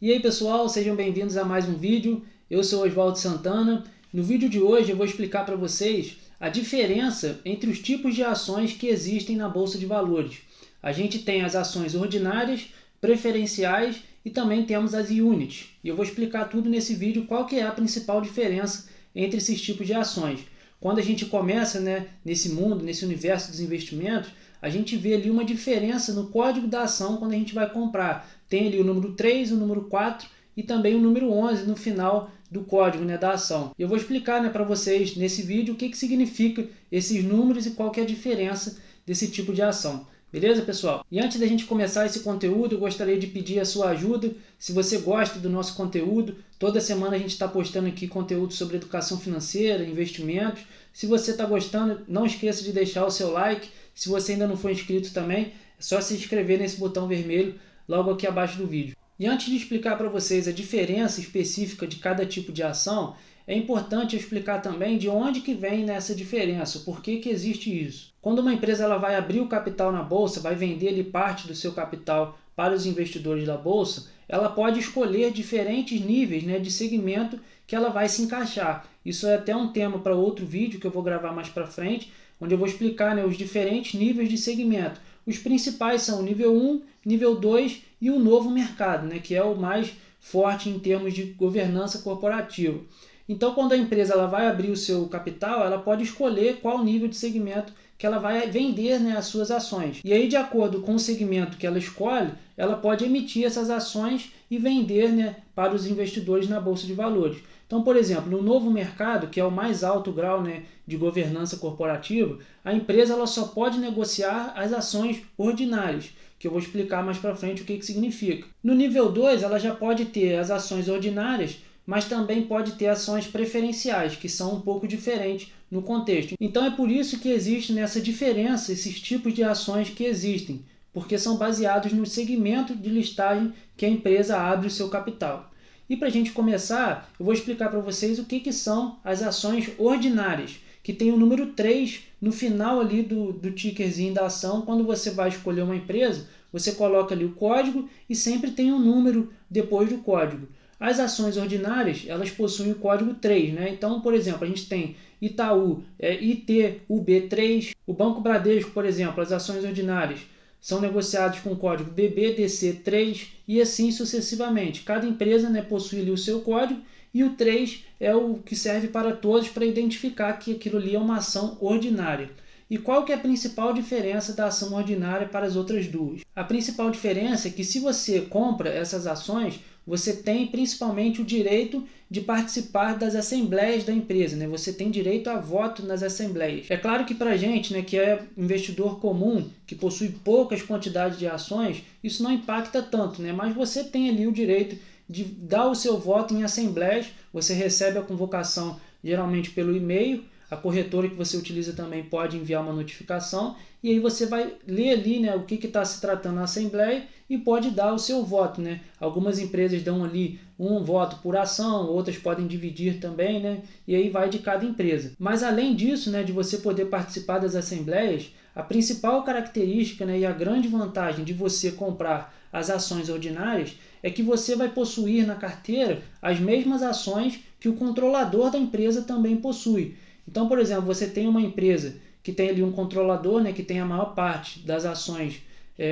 E aí pessoal, sejam bem-vindos a mais um vídeo. Eu sou Oswaldo Santana. No vídeo de hoje eu vou explicar para vocês a diferença entre os tipos de ações que existem na Bolsa de Valores. A gente tem as ações ordinárias, preferenciais e também temos as units. E eu vou explicar tudo nesse vídeo qual que é a principal diferença entre esses tipos de ações. Quando a gente começa nesse mundo, nesse universo dos investimentos, a gente vê ali uma diferença no código da ação quando a gente vai comprar. Tem ali o número 3, o número 4 e também o número 11 no final do código da ação. E eu vou explicar para vocês nesse vídeo o que significa esses números e qual que é a diferença desse tipo de ação. Beleza, pessoal? E antes da gente começar esse conteúdo, eu gostaria de pedir a sua ajuda. Se você gosta do nosso conteúdo, toda semana a gente está postando aqui conteúdo sobre educação financeira, investimentos. Se você está gostando, não esqueça de deixar o seu like. Se você ainda não for inscrito também, é só se inscrever nesse botão vermelho logo aqui abaixo do vídeo. E antes de explicar para vocês a diferença específica de cada tipo de ação, é importante eu explicar também de onde que vem essa diferença, por que existe isso. Quando uma empresa vai abrir o capital na bolsa, vai vender ali parte do seu capital para os investidores da bolsa, ela pode escolher diferentes níveis de segmento que ela vai se encaixar. Isso é até um tema para outro vídeo que eu vou gravar mais para frente, onde eu vou explicar os diferentes níveis de segmento. Os principais são o nível 1, nível 2 e o novo mercado, que é o mais forte em termos de governança corporativa. Então, quando a empresa ela vai abrir o seu capital, ela pode escolher qual nível de segmento que ela vai vender as suas ações. E aí, de acordo com o segmento que ela escolhe, ela pode emitir essas ações e vender para os investidores na Bolsa de Valores. Então, por exemplo, no novo mercado, que é o mais alto grau de governança corporativa, a empresa ela só pode negociar as ações ordinárias, que eu vou explicar mais para frente o que significa. No nível 2, ela já pode ter as ações ordinárias, mas também pode ter ações preferenciais, que são um pouco diferentes no contexto. Então é por isso que existe essa diferença, esses tipos de ações que existem, porque são baseados no segmento de listagem que a empresa abre o seu capital. E para a gente começar, eu vou explicar para vocês o que são as ações ordinárias, que tem o número 3 no final ali do tickerzinho da ação. Quando você vai escolher uma empresa, você coloca ali o código e sempre tem um número depois do código. As ações ordinárias, elas possuem o código 3, Então, por exemplo, a gente tem Itaú, ITUB3, o Banco Bradesco, por exemplo, as ações ordinárias são negociadas com o código BBDC3 e assim sucessivamente. Cada empresa possui ali o seu código e o 3 é o que serve para todos para identificar que aquilo ali é uma ação ordinária. E qual que é a principal diferença da ação ordinária para as outras duas? A principal diferença é que se você compra essas ações, você tem principalmente o direito de participar das assembleias da empresa, Você tem direito a voto nas assembleias. É claro que para a gente, que é investidor comum, que possui poucas quantidades de ações, isso não impacta tanto, Mas você tem ali o direito de dar o seu voto em assembleias, você recebe a convocação geralmente pelo e-mail, a corretora que você utiliza também pode enviar uma notificação e aí você vai ler ali o que está se tratando na assembleia e pode dar o seu voto. Algumas empresas dão ali um voto por ação, outras podem dividir também, e aí vai de cada empresa. Mas além disso, de você poder participar das assembleias, a principal característica e a grande vantagem de você comprar as ações ordinárias é que você vai possuir na carteira as mesmas ações que o controlador da empresa também possui. Então, por exemplo, você tem uma empresa que tem ali um controlador, que tem a maior parte das ações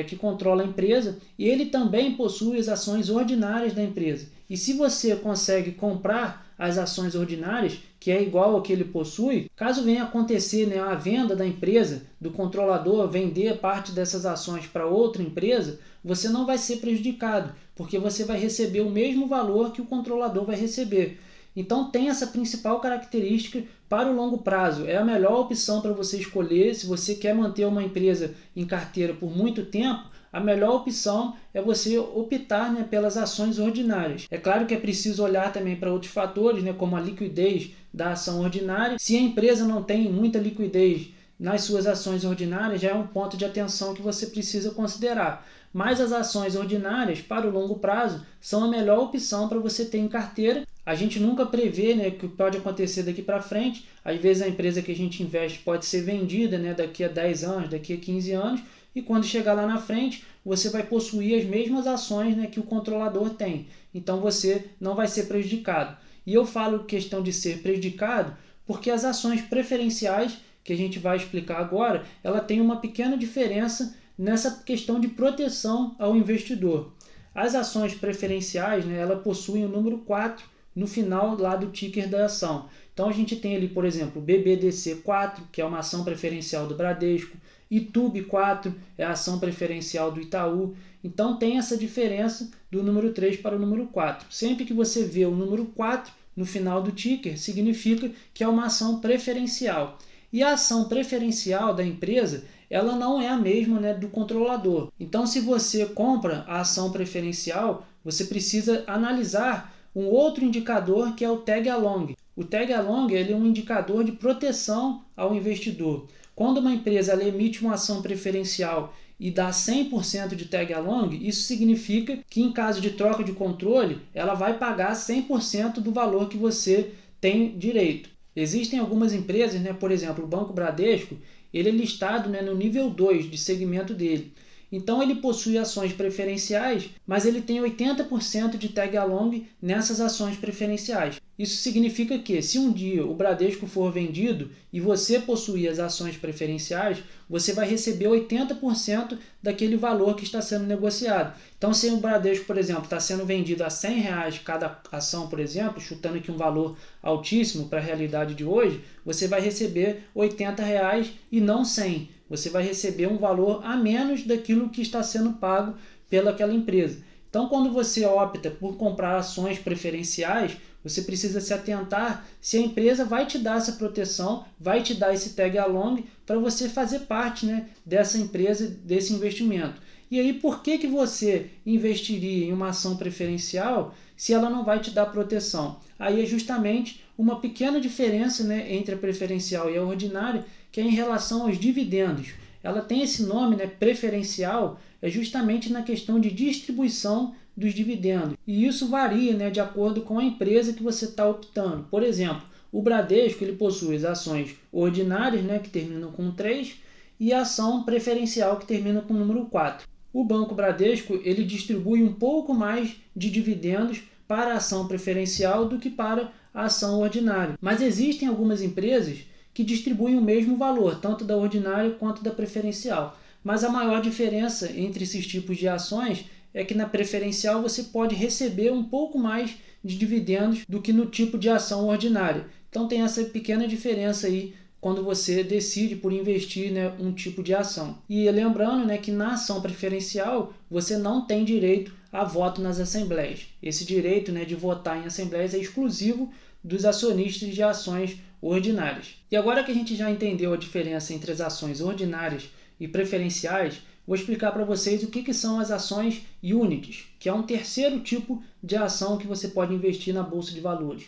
que controla a empresa, e ele também possui as ações ordinárias da empresa. E se você consegue comprar as ações ordinárias, que é igual ao que ele possui, caso venha acontecer a venda da empresa, do controlador vender parte dessas ações para outra empresa, você não vai ser prejudicado, porque você vai receber o mesmo valor que o controlador vai receber. Então tem essa principal característica para o longo prazo. É a melhor opção para você escolher. Se você quer manter uma empresa em carteira por muito tempo, a melhor opção é você optar pelas ações ordinárias. É claro que é preciso olhar também para outros fatores, como a liquidez da ação ordinária. Se a empresa não tem muita liquidez nas suas ações ordinárias, já é um ponto de atenção que você precisa considerar. Mas as ações ordinárias, para o longo prazo, são a melhor opção para você ter em carteira. A gente nunca prevê o que pode acontecer daqui para frente. Às vezes a empresa que a gente investe pode ser vendida daqui a 10 anos, daqui a 15 anos, e quando chegar lá na frente, você vai possuir as mesmas ações, né, que o controlador tem. Então você não vai ser prejudicado. E eu falo questão de ser prejudicado porque as ações preferenciais, que a gente vai explicar agora, ela tem uma pequena diferença nessa questão de proteção ao investidor. As ações preferenciais, né, ela possuem o número 4 no final lá do ticker da ação. Então a gente tem ali, por exemplo, BBDC4, que é uma ação preferencial do Bradesco, ITUB4 é a ação preferencial do Itaú. Então tem essa diferença do número 3 para o número 4. Sempre que você vê o número 4 no final do ticker, significa que é uma ação preferencial. E a ação preferencial da empresa, ela não é a mesma, né, do controlador. Então, se você compra a ação preferencial, você precisa analisar um outro indicador que é o Tag Along. O Tag Along ele é um indicador de proteção ao investidor. Quando uma empresa ela emite uma ação preferencial e dá 100% de Tag Along, isso significa que em caso de troca de controle, ela vai pagar 100% do valor que você tem direito. Existem algumas empresas, né, por exemplo, o Banco Bradesco, ele é listado, né, no nível 2 de segmento dele. Então ele possui ações preferenciais, mas ele tem 80% de tag along nessas ações preferenciais. Isso significa que, se um dia o Bradesco for vendido e você possuir as ações preferenciais, você vai receber 80% daquele valor que está sendo negociado. Então, se o Bradesco, por exemplo, está sendo vendido a R$100 cada ação, por exemplo, chutando aqui um valor altíssimo para a realidade de hoje, você vai receber R$80 e não 100. Você vai receber um valor a menos daquilo que está sendo pago pelaquela empresa. Então, quando você opta por comprar ações preferenciais, você precisa se atentar se a empresa vai te dar essa proteção, vai te dar esse tag along para você fazer parte, né, dessa empresa, desse investimento. E aí, por que você investiria em uma ação preferencial se ela não vai te dar proteção? Aí é justamente uma pequena diferença, né, entre a preferencial e a ordinária, que é em relação aos dividendos. Ela tem esse nome, né, preferencial, é justamente na questão de distribuição dos dividendos. E isso varia, né, de acordo com a empresa que você está optando. Por exemplo, o Bradesco ele possui as ações ordinárias, né, que terminam com 3, e a ação preferencial que termina com o número 4. O Banco Bradesco ele distribui um pouco mais de dividendos para a ação preferencial do que para a ação ordinária. Mas existem algumas empresas que distribuem o mesmo valor, tanto da ordinária quanto da preferencial. Mas a maior diferença entre esses tipos de ações é que na preferencial você pode receber um pouco mais de dividendos do que no tipo de ação ordinária. Então tem essa pequena diferença aí quando você decide por investir, né, um tipo de ação. E lembrando, né, que na ação preferencial você não tem direito a voto nas assembleias. Esse direito, né, de votar em assembleias é exclusivo dos acionistas de ações ordinárias. E agora que a gente já entendeu a diferença entre as ações ordinárias e preferenciais, vou explicar para vocês o que são as ações units, que é um terceiro tipo de ação que você pode investir na Bolsa de Valores.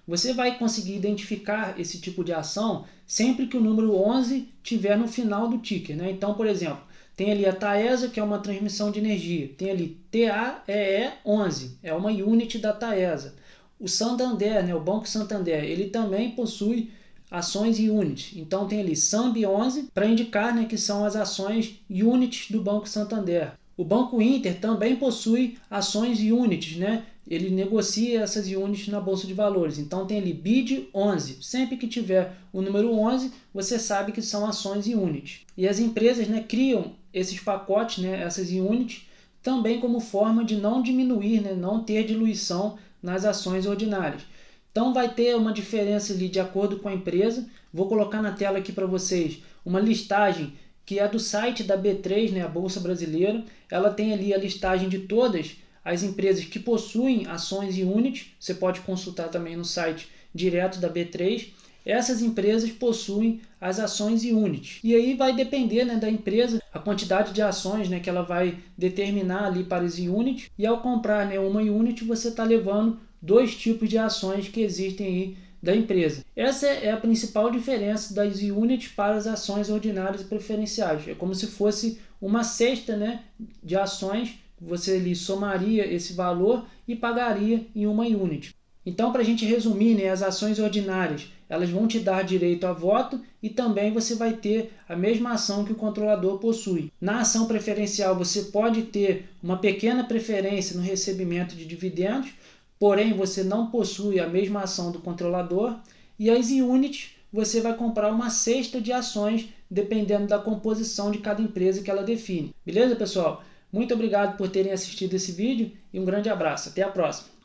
Você vai conseguir identificar esse tipo de ação sempre que o número 11 estiver no final do ticker, né? Então, por exemplo, tem ali a Taesa, que é uma transmissão de energia. Tem ali TAEE11, é uma unit da Taesa. O Santander, né, o Banco Santander, ele também possui ações units. Então tem ali SAMB11 para indicar, né, que são as ações units do Banco Santander. O Banco Inter também possui ações units, né? Ele negocia essas units na Bolsa de Valores. Então tem ali BID11. Sempre que tiver o número 11, você sabe que são ações units. E as empresas, né, criam esses pacotes, né, essas units, também como forma de não diminuir, né, não ter diluição nas ações ordinárias. Então vai ter uma diferença ali de acordo com a empresa. Vou colocar na tela aqui para vocês uma listagem que é do site da B3, né, a Bolsa Brasileira. Ela tem ali a listagem de todas as empresas que possuem ações units. Você pode consultar também no site direto da B3. Essas empresas possuem as ações units. E aí vai depender, né, da empresa, a quantidade de ações, né, que ela vai determinar ali para as units. E ao comprar, né, uma unit, você está levando 2 tipos de ações que existem aí da empresa. Essa é a principal diferença das units para as ações ordinárias e preferenciais. É como se fosse uma cesta, né, de ações. Você ali somaria esse valor e pagaria em uma unit. Então, para a gente resumir, né, as ações ordinárias, elas vão te dar direito a voto e também você vai ter a mesma ação que o controlador possui. Na ação preferencial você pode ter uma pequena preferência no recebimento de dividendos, porém você não possui a mesma ação do controlador. E as units você vai comprar uma cesta de ações dependendo da composição de cada empresa que ela define. Beleza, pessoal? Muito obrigado por terem assistido esse vídeo e um grande abraço. Até a próxima!